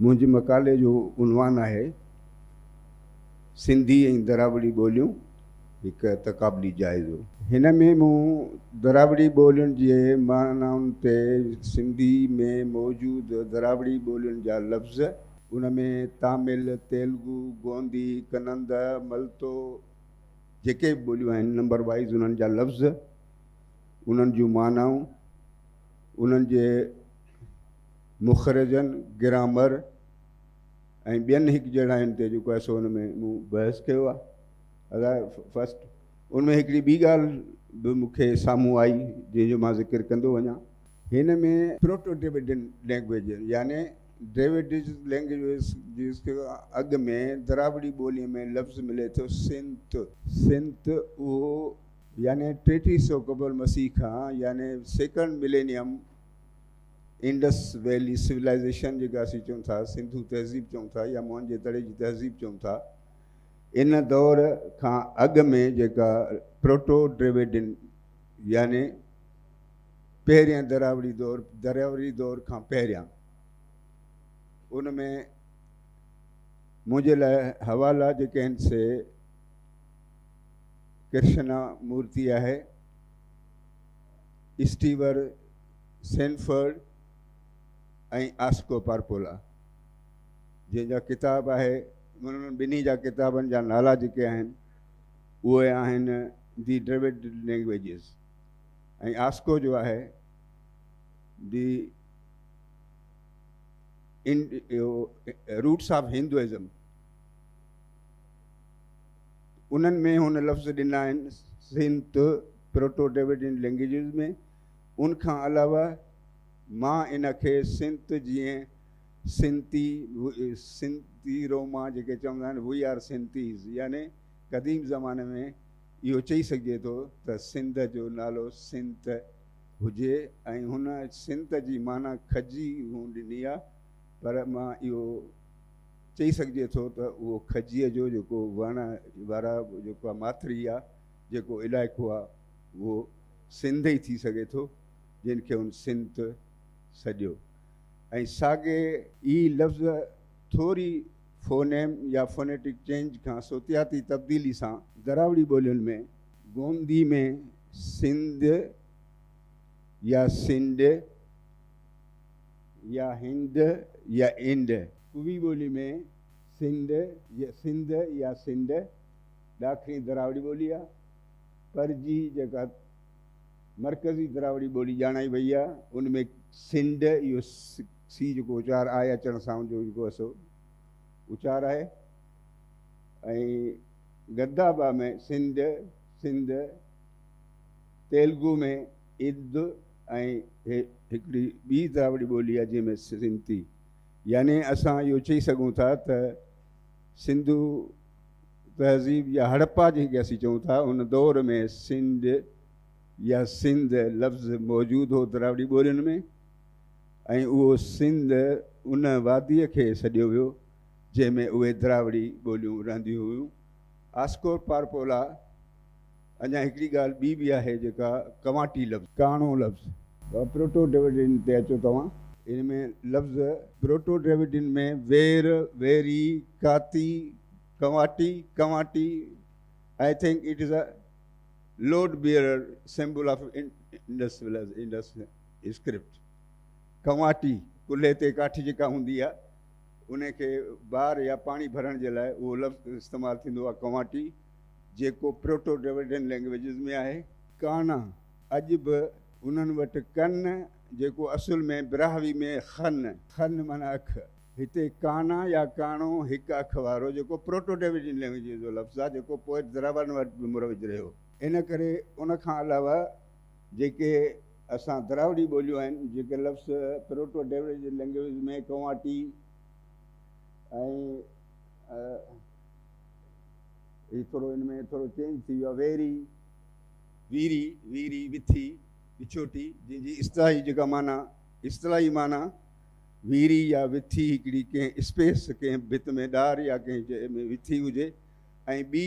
मुंहिंजे मकाले जो उनवान आहे सिंधी ऐं दरावड़ी ॿोलियूं हिकु तक़ाबली जाइज़ो। हिन में मूं दरावड़ी ॿोलियुनि जे मानाउनि ते सिंधी में मौजूदु दरावड़ी ॿोलियुनि जा लफ़्ज़, उन में तामिल, तेलुगु, गोंदी, कनंद, मल्तो जेके बि ॿोलियूं आहिनि नंबर वाइज़ उन्हनि जा लफ़्ज़, उन्हनि जूं मानाऊं, उन्हनि जे मुख़रजनि, ग्रामर ऐं ॿियनि हिकु जहिड़ा आहिनि ते जेको आहे सो हुन में मूं बहस कयो आहे। अगरि फस्ट उनमें हिकिड़ी ॿी ॻाल्हि बि मूंखे साम्हूं आई जंहिंजो मां ज़िक्र कंदो वञा। हिन में प्रोटो ड्रेविडियन लैंग्वेज यानी ड्रेविडिज लैंग्वेज जिसके अॻु में दरावड़ी ॿोलीअ में लफ़्ज़ मिले थो सिंत। सिंत उहो यानी 3300 क़बल मसीह खां यानी second millennium Indus valley civilisation जेका असीं चऊं था, सिंधु तहज़ीब चऊं था या मोहन जे दड़े जी तहज़ीब चऊं था, इन दौर खां अॻु में जेका प्रोटो ड्रेविडियन यानी पहिरियां दरावड़ी दौर खां पहिरियां, उन में मुंहिंजे लाइ हवाला जेके आहिनि से कृष्णा मूर्ति आहे, स्टीवर सेनफर्ड ऐं आस्को पार्पोला जंहिंजा किताब आहे। उन्हनि ॿिन्ही जा किताबनि जा नाला जेके आहिनि उहे आहिनि दी ड्रेविड लैंग्वेजिस, ऐं आस्को जो आहे दी रूट्स ऑफ हिंदुइज़म। उन्हनि में हुन लफ़्ज़ ॾिना आहिनि सिंत प्रोटो ड्रेविडियन लैंग्वेजिस में। उनखां अलावा मां इन खे सिंत जीअं सिंती रोमा जेके चवंदा आहिनि वी आर सिंतीज़, यानी क़दीम ज़माने में इहो चई सघिजे थो त सिंध जो नालो सिंत हुजे ऐं हुन सिंत जी माना खजी ॾिनी आहे, पर मां इहो चई सघिजे थो त उहो खजीअ जो जेको वण वारा जेको आहे माथिरी आहे, जेको इलाइक़ो आहे, उहो सिंध ई थी सघे थो जिन खे हुन सिंत सॼियो। ऐं साॻे ई लफ़्ज़ थोरी फोनेम या फोनेटिक चेंज खां सोतियाती तब्दीली सां दरावड़ी ॿोलियुनि में गोंदी में सिंध या सिंध या हिंद या इंड, कुवी ॿोली में सिंध या सिंध ॾाखिणी दरावड़ी ॿोली आहे। पर जी जेका मरकज़ी दरावड़ी ॿोली ॼाणाई वई आहे उनमें सिंध इहो सी जेको उचार आहे अचण सां जो जेको असो उचार आहे, ऐं गद्दाबा में सिंध, तेलुगु में इद ऐं हिकिड़ी ॿी दरावड़ी ॿोली आहे जंहिंमें सिंधी। यानी असां इहो चई सघूं था त सिंधु तहज़ीब या हड़प्पा जंहिंखे असीं चऊं था उन दौर में सिंध या सिंध लफ़्ज़ मौजूदु हो दरावड़ी ॿोलियुनि में, ऐं उहो सिंध उन वादीअ खे सॼियो वियो जंहिंमें उहे दरावड़ी ॿोलियूं रहंदियूं हुयूं। आस्को पार्पोला अञा हिकिड़ी ॻाल्हि ॿी बि आहे जेका कवाटी लफ़्ज़, काणो लफ़्ज़ प्रोटो ड्रेविडियन ते अचो तव्हां। इन में लफ़्ज़ प्रोटो ड्रेविडियन में वेर, वेरी, काती, कवाटी I think it is a load bearer symbol of Indus script. कवाटी कुल्हे ते काठी जेका हूंदी आहे उनखे ॿार या पाणी भरण जे लाइ उहो लफ़्ज़ इस्तेमालु थींदो आहे कवाटी, जेको प्रोटो ड्रेविडियन लैंग्वेजिस में आहे। काना अॼु बि उन्हनि वटि कन जेको असुल में ब्राहवी में खन माना अख, हिते काना या काणो हिकु अख वारो जेको प्रोटो ड्रेविडियन लैंग्वेजिस जो लफ़्ज़ आहे जेको पोइ दरावड़नि वटि बि मुरविज रहियो। इन करे उनखां अलावा जेके असां दरावड़ी ॿोलियूं आहिनि जेके लफ़्ज़ प्रोटो ड्रेविडियन लैंग्वेज में कवाटी ऐं थोरो इन में थोरो चेंज थी वियो आहे वेरी, वीरी, विथी, विछोटी, जंहिंजी इस्तिलाही माना वीरी या विथी हिकिड़ी कंहिं स्पेस कंहिं भित में ॾार या कंहिं जॻह में विथी हुजे, ऐं ॿी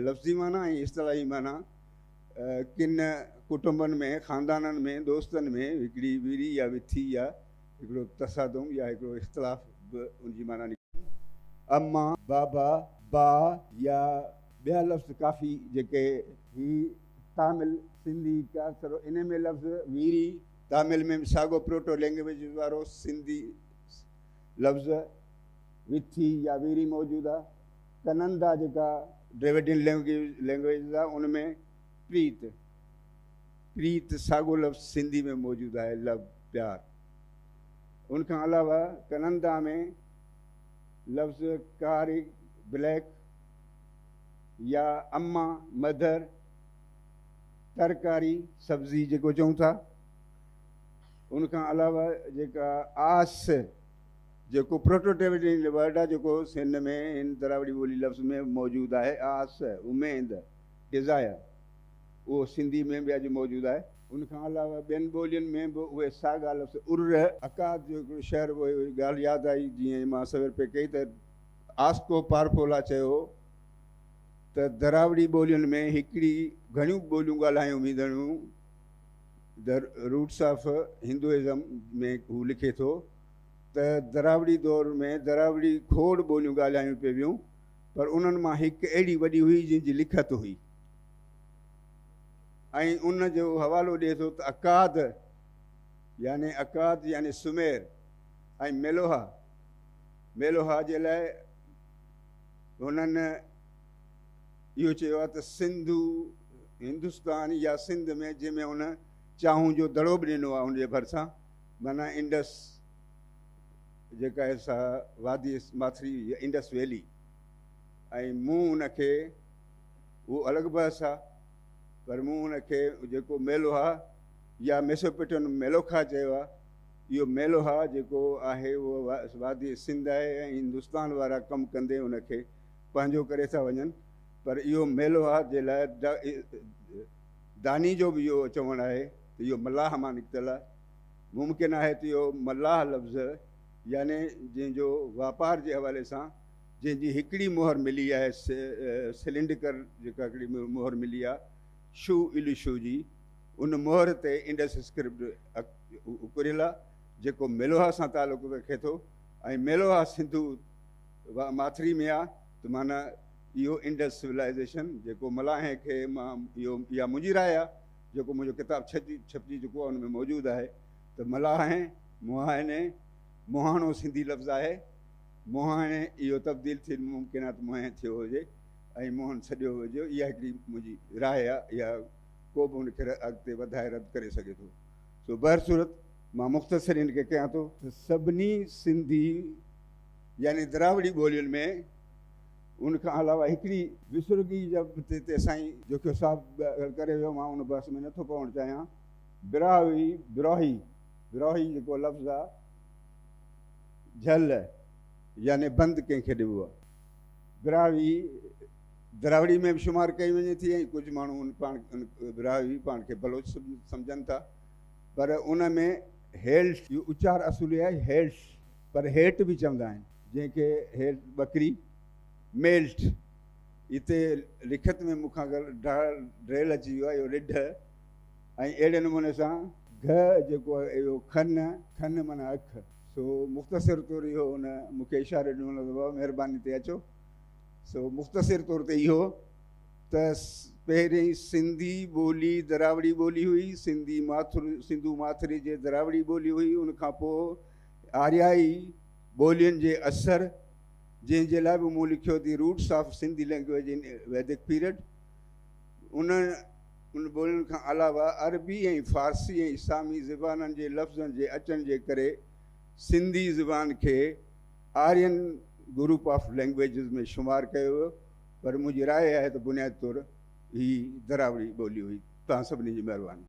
लफ़्ज़ी माना ऐं इस्तिलाही माना किन कुटुंबनि में ख़ानदाननि में दोस्तनि में हिकिड़ी वीरी या विथी या हिकिड़ो तसादुम या हिकिड़ो इख़्तिलाफ़ बि उनजी माना निकिती। अम्मा, बाबा, बा या ॿिया लफ़्ज़ काफ़ी जेके ही तामिल सिंधी का करो इन में लफ़्ज़ वीरी तामिल में साॻो प्रोटो लैंग्वेज वारो सिंधी लफ़्ज़ विथी या वीरी मौजूदु आहे। कनंदा जेका ड्रेविडियन लैंग्वेज आहे उन में प्रीत साॻो लफ़्ज़ सिंधी में मौजूदु आहे, लव प्यार। उनखां अलावा कनंदा में लफ़्ज़ कारी ब्लैक या अम्मा मदर तरकारी सब्ज़ी जेको चऊं था। उनखां अलावा जेका आस जेको प्रोटोटाइपिकल वर्ड आहे जेको सिंध में हिन दरावड़ी ॿोली लफ़्ज़ में मौजूदु आहे, आस उमेद डिज़ायर, उहो सिंधी में बि अॼु मौजूदु आहे। उनखां अलावा ॿियनि ॿोलियुनि में बि उहे साॻा लफ़्ज़ उर्र अकाद जो हिकिड़ो शहर उहो ॻाल्हि यादि आई जीअं मां सवेर पे कई त आस्को पारफोला चयो त दरावड़ी ॿोलियुनि में हिकिड़ी घणियूं ॿोलियूं ॻाल्हायूं वेंदियूं। द रूट्स ऑफ हिंदुइज़म में हू लिखे थो त दरावड़ी दौर में दरावड़ी खोड़ ॿोलियूं ॻाल्हायूं पियूं, पर उन्हनि मां हिकु अहिड़ी वॾी हुई जंहिंजी लिखत हुई। ऐं उन जो हवालो ॾिए थो त अकाद यानी सुमेर ऐं मेलोहा जे लाइ हुननि इहो चयो आहे त सिंधु हिंदुस्तान या सिंध में जंहिंमें हुन चांहूं जो दड़ो बि ॾिनो आहे हुनजे भरिसां, माना इंडस जेका आहे सा वादी माथरी इंडस वैली। ऐं मूं हुनखे उहो अलॻि बहस आहे, पर मूं हुनखे जेको मेलोहा या मेसोपोटेमिया मेलोखा चयो आहे, इहो मेलोहा जेको आहे उहो वादी सिंध आहे ऐं हिंदुस्तान वारा कमु कंदे हुनखे पंहिंजो करे था वञनि। पर इहो मेलोहा जे लाइ दानी जो बि इहो चवणु आहे त इहो मलाह मां निकितल आहे। मुमकिन आहे त इहो मलाह लफ़्ज़ यानी जंहिंजो वापार जे हवाले सां जंहिंजी हिकिड़ी मोहर मिली आहे सिलेंडर जेका हिकिड़ी मोहर मिली आहे शू इलिशू जी, उन मोहर ते इंडस स्क्रिप्ट उकुरियल आहे जेको मेलोहा सां तालुक़ु रखे थो। ऐं मेलोहा सिंधु माथरी में आहे त माना इहो इंडस सिविलाइज़ेशन जेको मलाहे खे मां इहा मुंहिंजी राय आहे, जेको मुंहिंजो किताबु छपजी चुको आहे हुन में मौजूदु आहे त मलाहे मोहाणो सिंधी लफ़्ज़ आहे। मोहाणे इहो तब्दील थियणु मुमकिन आहे त मोहे थियो हुजे ऐं मोहन सॼो हुजे। इहा हिकिड़ी मुंहिंजी राय आहे, इहा को बि हुनखे अॻिते वधाए रद्द करे सघे थो। सो बहरसूरत मां मुख़्तसिर हिन खे कयां थो त सभिनी सिंधी यानी दरावड़ी ॿोलियुनि में उनखां अलावा हिकिड़ी विसुर्गी जा ते साईं जेको साहब करे वियो, मां उन बहस में नथो पवणु चाहियां। बिरोही जेको लफ़्ज़ आहे झल यानी बंदि कंहिंखे ॾिबो आहे, बिरावी दरावड़ी में बि शुमारु कई वञे थी ऐं कुझु माण्हू बिरावी पाण खे बलोच सम्झनि था, पर उन में हेल्थ इहो उचार असुली आहे हेल्थ, पर हेठि बि चवंदा आहिनि जंहिंखे हेल्थ बकरी मेल्ट। हिते लिखत में मूंखां ड्रेल अची वियो आहे इहो ॾिढ। ऐं अहिड़े नमूने सां घ जेको आहे इहो खन माना अखि। सो मुख़्तसिर तौरु इहो हुन मूंखे इशारो ॾिनो त महिरबानी ते अचो। सो मुख़्तसिर तौर ते इहो त पहिरीं सिंधी ॿोली दरावड़ी ॿोली हुई, सिंधु माथरी जे दरावड़ी ॿोली हुई। उनखां पोइ आर्याई ॿोलियुनि जे असर जंहिंजे लाइ बि मूं लिखियो थी roots of Sindhi language in वैदिक पीरियड। उन ॿोलियुनि खां अलावा अरबी ऐं फ़ारसी ऐं इस्लामी ज़बाननि जे लफ़्ज़नि जे अचण जे करे सिंधी ज़बान खे आर्यन ग्रुप ऑफ लैंग्वेजिस में शुमारु कयो वियो। पर मुंहिंजी राय आहे त बुनियादी तौरु ही दरावड़ी ॿोली हुई। तव्हां सभिनी जी महिरबानी।